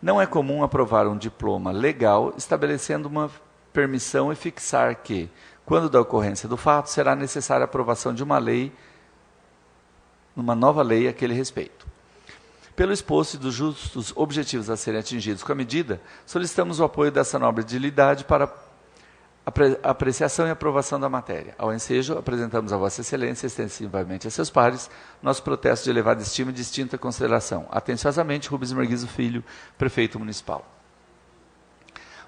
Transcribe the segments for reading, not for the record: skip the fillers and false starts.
Não é comum aprovar um diploma legal estabelecendo uma permissão e fixar que, quando da ocorrência do fato, será necessária a aprovação de uma nova lei a aquele respeito. Pelo exposto e dos justos objetivos a serem atingidos com a medida, solicitamos o apoio dessa nobre dignidade para a apreciação e aprovação da matéria. Ao ensejo, apresentamos a Vossa Excelência, extensivamente a seus pares, nosso protesto de elevada estima e distinta consideração. Atenciosamente, Rubens Merguizo Filho, Prefeito Municipal.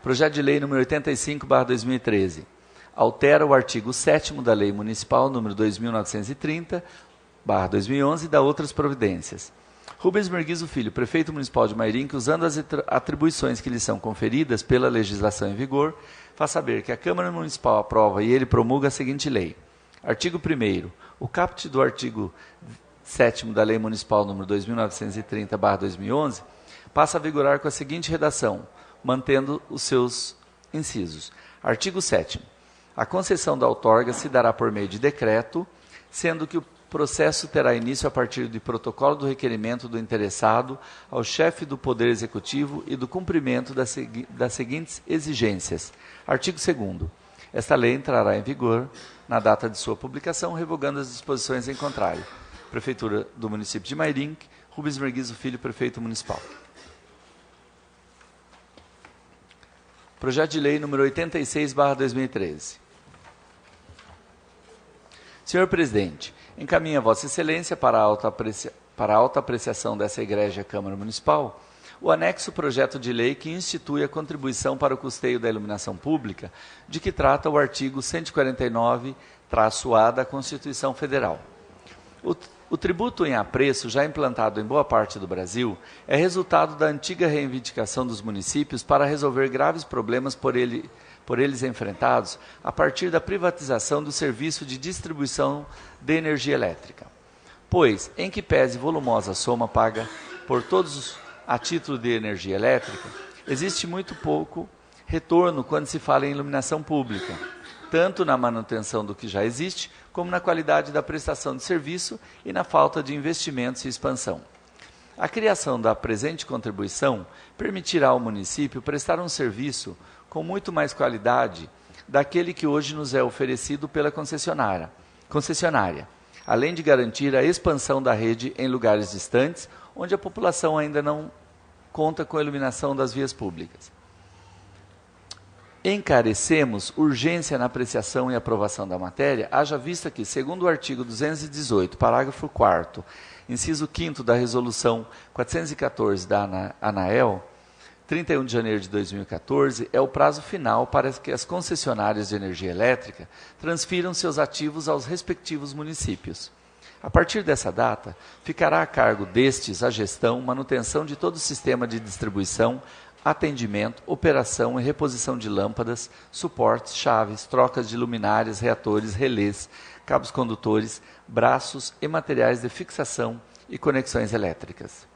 Projeto de Lei número 85/2013. Altera o artigo 7º da Lei Municipal número 2930/2011 e dá outras providências. Rubens Merguizo Filho, Prefeito Municipal de Mairinque, usando as atribuições que lhe são conferidas pela legislação em vigor, faz saber que a Câmara Municipal aprova e ele promulga a seguinte lei. Artigo 1º. O caput do artigo 7º da Lei Municipal número 2930/2011 passa a vigorar com a seguinte redação, mantendo os seus incisos. Artigo 7º. A concessão da outorga se dará por meio de decreto, sendo que o processo terá início a partir do protocolo do requerimento do interessado ao chefe do Poder Executivo e do cumprimento das seguintes exigências. Artigo 2º. Esta lei entrará em vigor na data de sua publicação, revogando as disposições em contrário. Prefeitura do município de Mairinque, Rubens Merguizo Filho, Prefeito Municipal. Projeto de Lei número 86/2013. Senhor Presidente, encaminho a Vossa Excelência para a alta apreciação dessa egrégia Câmara Municipal o anexo projeto de lei que institui a contribuição para o custeio da iluminação pública, de que trata o artigo 149-A da Constituição Federal. O tributo em apreço, já implantado em boa parte do Brasil, é resultado da antiga reivindicação dos municípios para resolver graves problemas por eles enfrentados a partir da privatização do serviço de distribuição de energia elétrica. Pois, em que pese volumosa soma paga por todos a título de energia elétrica, existe muito pouco retorno quando se fala em iluminação pública, tanto na manutenção do que já existe, como na qualidade da prestação de serviço e na falta de investimentos e expansão. A criação da presente contribuição permitirá ao município prestar um serviço com muito mais qualidade daquele que hoje nos é oferecido pela concessionária, além de garantir a expansão da rede em lugares distantes, onde a população ainda não conta com a iluminação das vias públicas. Encarecemos urgência na apreciação e aprovação da matéria, haja vista que, segundo o artigo 218, parágrafo 4º, inciso 5º da Resolução 414 da ANAEL, 31 de janeiro de 2014, é o prazo final para que as concessionárias de energia elétrica transfiram seus ativos aos respectivos municípios. A partir dessa data, ficará a cargo destes a gestão, manutenção de todo o sistema de distribuição, atendimento, operação e reposição de lâmpadas, suportes, chaves, trocas de luminárias, reatores, relés, cabos condutores, braços e materiais de fixação e conexões elétricas.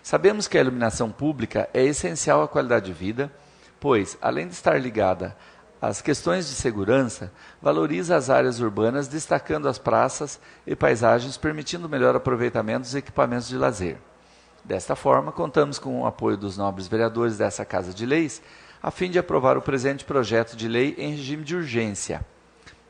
Sabemos que a iluminação pública é essencial à qualidade de vida, pois, além de estar ligada às questões de segurança, valoriza as áreas urbanas, destacando as praças e paisagens, permitindo melhor aproveitamento dos equipamentos de lazer. Desta forma, contamos com o apoio dos nobres vereadores dessa Casa de Leis, a fim de aprovar o presente projeto de lei em regime de urgência.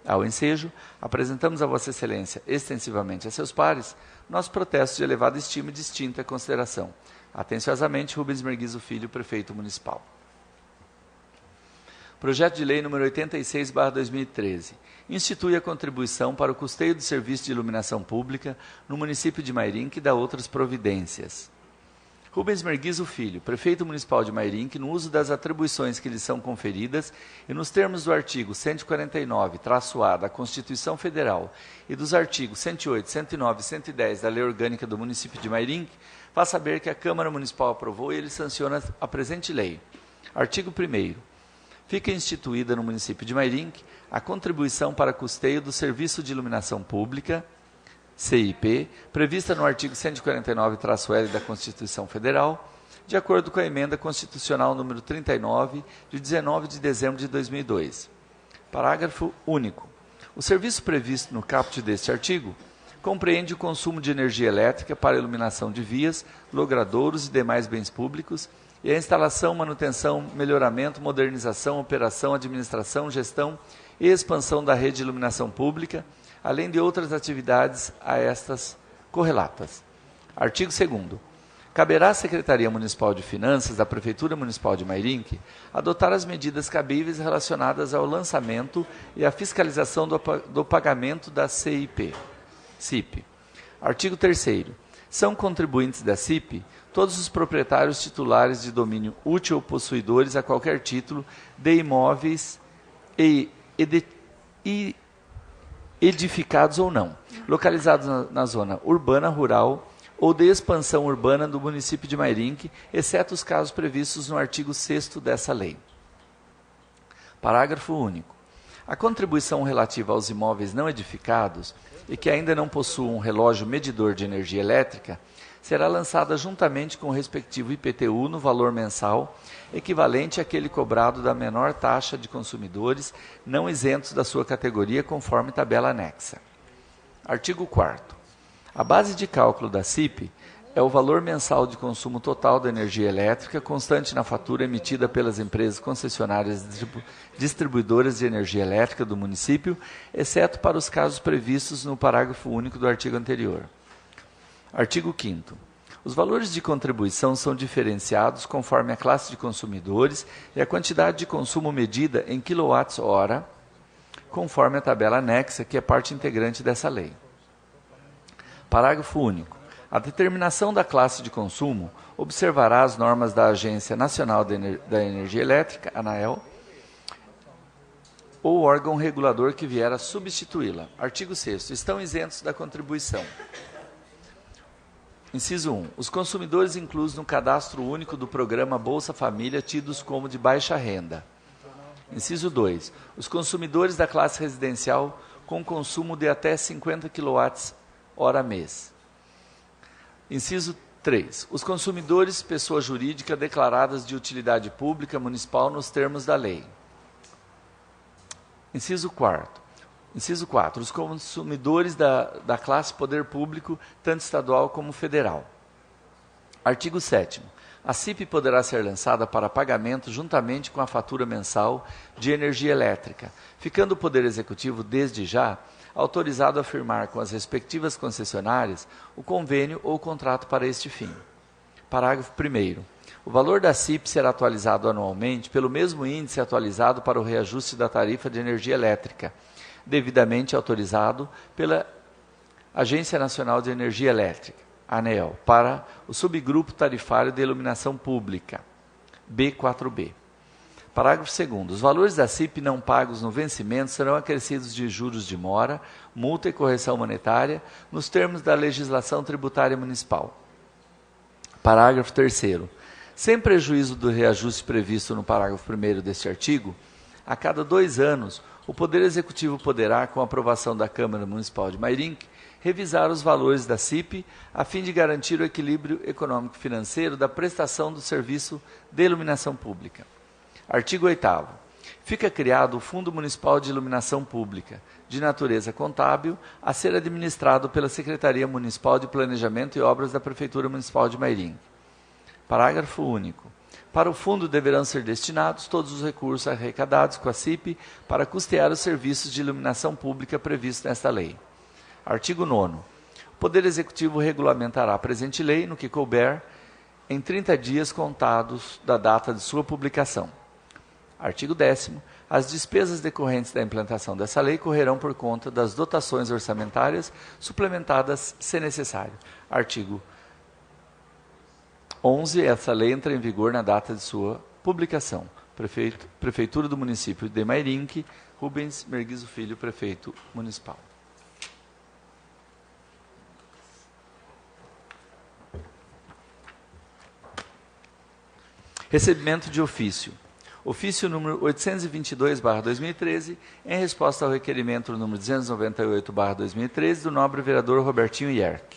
Ao ensejo, apresentamos a Vossa Excelência, extensivamente a seus pares, nosso protesto de elevada estima e distinta consideração. Atenciosamente, Rubens Merguizo Filho, Prefeito Municipal. Projeto de Lei número 86/2013. Institui a contribuição para o custeio do serviço de iluminação pública no município de Mairinque e dá outras providências. Rubens Merguizo Filho, Prefeito Municipal de Mairinque, no uso das atribuições que lhe são conferidas e nos termos do artigo 149-A da Constituição Federal e dos artigos 108, 109 e 110 da Lei Orgânica do município de Mairinque, faz saber que a Câmara Municipal aprovou e ele sanciona a presente lei. Artigo 1º. Fica instituída no município de Mairinque a contribuição para custeio do Serviço de Iluminação Pública, CIP, prevista no artigo 149-L da Constituição Federal, de acordo com a emenda constitucional número 39, de 19 de dezembro de 2002. Parágrafo único. O serviço previsto no caput deste artigo compreende o consumo de energia elétrica para iluminação de vias, logradouros e demais bens públicos, e a instalação, manutenção, melhoramento, modernização, operação, administração, gestão e expansão da rede de iluminação pública, além de outras atividades a estas correlatas. Artigo 2º. Caberá à Secretaria Municipal de Finanças da Prefeitura Municipal de Mairinque adotar as medidas cabíveis relacionadas ao lançamento e à fiscalização do pagamento da CIP. Artigo 3º. São contribuintes da CIP todos os proprietários titulares de domínio útil ou possuidores a qualquer título de imóveis edificados ou não, localizados na zona urbana, rural ou de expansão urbana do município de Mairinque, exceto os casos previstos no artigo 6º dessa lei. Parágrafo único. A contribuição relativa aos imóveis não edificados e que ainda não possuam um relógio medidor de energia elétrica será lançada juntamente com o respectivo IPTU no valor mensal equivalente àquele cobrado da menor taxa de consumidores não isentos da sua categoria conforme tabela anexa. Artigo 4º. A base de cálculo da CIP é o valor mensal de consumo total da energia elétrica constante na fatura emitida pelas empresas concessionárias distribuidoras de energia elétrica do município, exceto para os casos previstos no parágrafo único do artigo anterior. Artigo 5º. Os valores de contribuição são diferenciados conforme a classe de consumidores e a quantidade de consumo medida em kWh, conforme a tabela anexa, que é parte integrante dessa lei. Parágrafo único. A determinação da classe de consumo observará as normas da Agência Nacional da Energia Elétrica, ANAEL, ou órgão regulador que vier a substituí-la. Artigo 6º. Estão isentos da contribuição. Inciso 1. Os consumidores inclusos no cadastro único do programa Bolsa Família tidos como de baixa renda. Inciso 2. Os consumidores da classe residencial com consumo de até 50 kWh mês. Inciso 3. Os consumidores, pessoa jurídica, declaradas de utilidade pública municipal nos termos da lei. Inciso 4. Os consumidores da classe poder público, tanto estadual como federal. Artigo 7º. A CIP poderá ser lançada para pagamento juntamente com a fatura mensal de energia elétrica, ficando o Poder Executivo, desde já, autorizado a firmar com as respectivas concessionárias o convênio ou contrato para este fim. Parágrafo 1º. O valor da CIP será atualizado anualmente pelo mesmo índice atualizado para o reajuste da tarifa de energia elétrica, devidamente autorizado pela Agência Nacional de Energia Elétrica, ANEEL, para o subgrupo tarifário de iluminação pública, B4B. Parágrafo 2º. Os valores da CIP não pagos no vencimento serão acrescidos de juros de mora, multa e correção monetária nos termos da legislação tributária municipal. Parágrafo 3º. Sem prejuízo do reajuste previsto no parágrafo 1º deste artigo, a cada 2 anos, o Poder Executivo poderá, com aprovação da Câmara Municipal de Mairinque, revisar os valores da CIP a fim de garantir o equilíbrio econômico-financeiro da prestação do serviço de iluminação pública. Artigo 8º. Fica criado o Fundo Municipal de Iluminação Pública, de natureza contábil, a ser administrado pela Secretaria Municipal de Planejamento e Obras da Prefeitura Municipal de Mairinque. Parágrafo único. Para o fundo deverão ser destinados todos os recursos arrecadados com a CIP para custear os serviços de iluminação pública previstos nesta lei. Artigo 9º. O Poder Executivo regulamentará a presente lei, no que couber, em 30 dias contados da data de sua publicação. Artigo 10º. As despesas decorrentes da implantação dessa lei correrão por conta das dotações orçamentárias suplementadas, se necessário. Artigo 11. Essa lei entra em vigor na data de sua publicação. Prefeitura do município de Mairinque, Rubens Merguizo Filho, prefeito municipal. Recebimento de ofício. Ofício número 822/2013, em resposta ao requerimento número 298/2013 do nobre vereador Robertinho Ierck.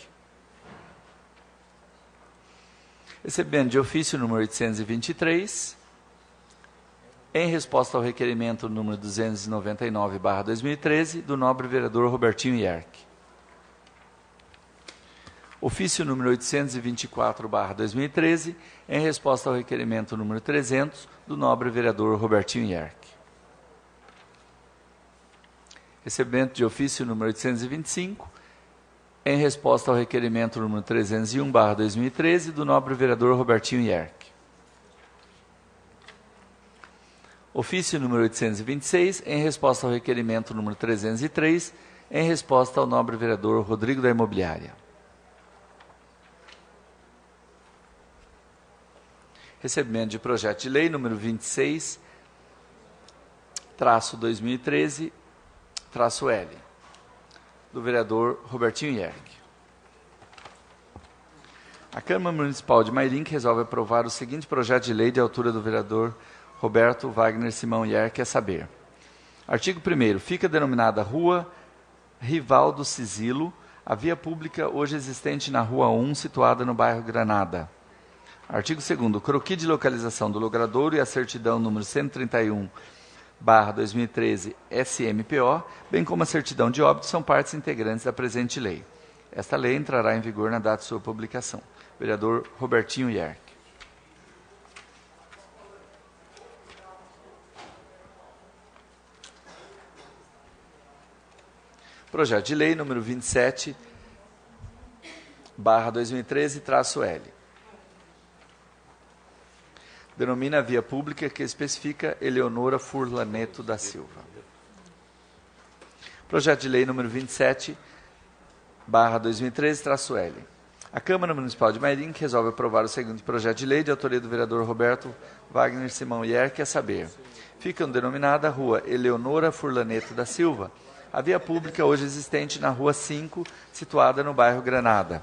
Recebimento de ofício número 823, em resposta ao requerimento número 299/2013 do nobre vereador Robertinho Ierck. Ofício número 824/2013, em resposta ao requerimento número 300 do nobre vereador Robertinho Ierck. Recebimento de ofício número 825, em resposta ao requerimento número 301/2013 do nobre vereador Robertinho Ierck. Ofício número 826, em resposta ao requerimento número 303, em resposta ao nobre vereador Rodrigo da Imobiliária. Recebimento de projeto de lei número 26-2013-L, do vereador Robertinho Ierck. A Câmara Municipal de Mairink resolve aprovar o seguinte projeto de lei de autoria do vereador Roberto Wagner Simão Ierck, a saber: artigo 1º, fica denominada Rua Rivaldo Cisilo, a via pública hoje existente na Rua 1, situada no bairro Granada. Artigo 2º, o croquis de localização do logradouro e a certidão número 131/2013 SMPO, bem como a certidão de óbito, são partes integrantes da presente lei. Esta lei entrará em vigor na data de sua publicação. Vereador Robertinho Ierck. Projeto de lei número 27/2013-L. Denomina a via pública que especifica Eleonora Furlaneto da Silva. Projeto de lei número 27/2013-L. A Câmara Municipal de Mairink resolve aprovar o seguinte projeto de lei de autoria do vereador Roberto Wagner Simão Ierck, a saber: fica denominada Rua Eleonora Furlaneto da Silva, a via pública hoje existente na Rua 5, situada no bairro Granada.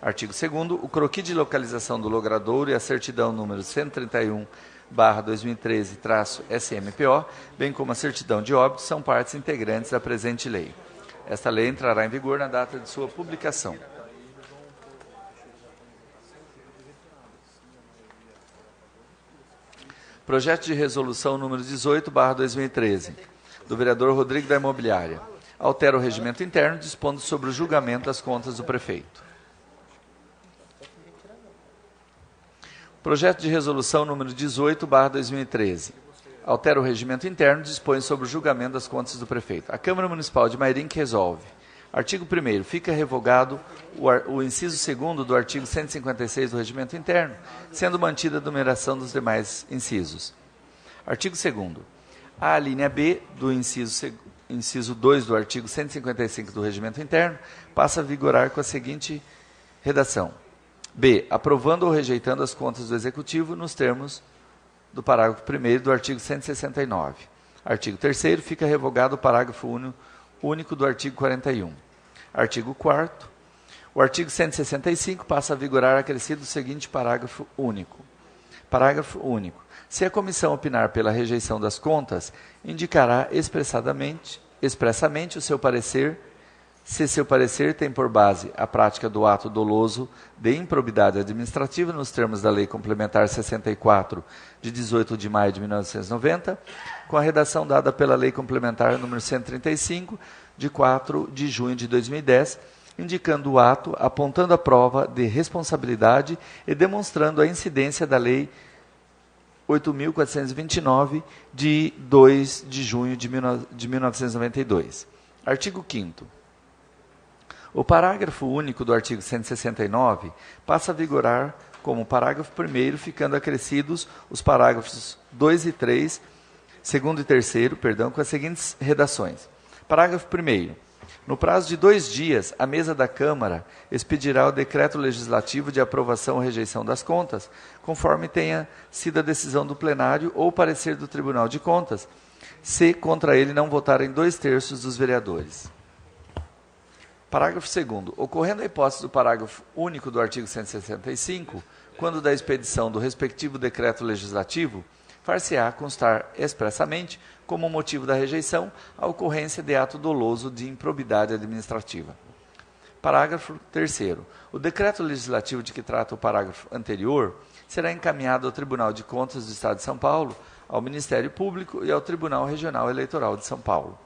Artigo 2º, o croquis de localização do logradouro e a certidão número 131/2013-SMPO, bem como a certidão de óbito, são partes integrantes da presente lei. Esta lei entrará em vigor na data de sua publicação. Projeto de resolução número 18/2013, do vereador Rodrigo da Imobiliária. Altera o regimento interno, dispondo sobre o julgamento das contas do prefeito. Projeto de resolução número 18/2013. Altera o regimento interno, dispõe sobre o julgamento das contas do prefeito. A Câmara Municipal de Mairink resolve. Artigo 1º. Fica revogado o inciso 2º do artigo 156 do regimento interno, sendo mantida a numeração dos demais incisos. Artigo 2º. A linha B do inciso 2 do artigo 155 do regimento interno passa a vigorar com a seguinte redação: B. Aprovando ou rejeitando as contas do Executivo nos termos do parágrafo 1º do artigo 169. Artigo 3º. Fica revogado o parágrafo único do artigo 41. Artigo 4º. O artigo 165 passa a vigorar acrescido o seguinte parágrafo único. Parágrafo único. Se a comissão opinar pela rejeição das contas, indicará expressamente o seu parecer, se seu parecer tem por base a prática do ato doloso de improbidade administrativa nos termos da Lei Complementar 64, de 18 de maio de 1990, com a redação dada pela Lei Complementar número 135, de 4 de junho de 2010, indicando o ato, apontando a prova de responsabilidade e demonstrando a incidência da Lei 8.429, de 2 de junho de 1992. Artigo 5º. O parágrafo único do artigo 169 passa a vigorar como parágrafo 1º, ficando acrescidos os parágrafos 2 e 3, segundo e terceiro, com as seguintes redações. Parágrafo 1º. No prazo de 2 dias, a mesa da Câmara expedirá o decreto legislativo de aprovação ou rejeição das contas, conforme tenha sido a decisão do plenário ou parecer do Tribunal de Contas, se contra ele não votarem 2/3 dos vereadores. Parágrafo 2º. Ocorrendo a hipótese do parágrafo único do artigo 165, quando da expedição do respectivo decreto legislativo, far-se-á constar expressamente, como motivo da rejeição, a ocorrência de ato doloso de improbidade administrativa. Parágrafo 3º. O decreto legislativo de que trata o parágrafo anterior será encaminhado ao Tribunal de Contas do Estado de São Paulo, ao Ministério Público e ao Tribunal Regional Eleitoral de São Paulo.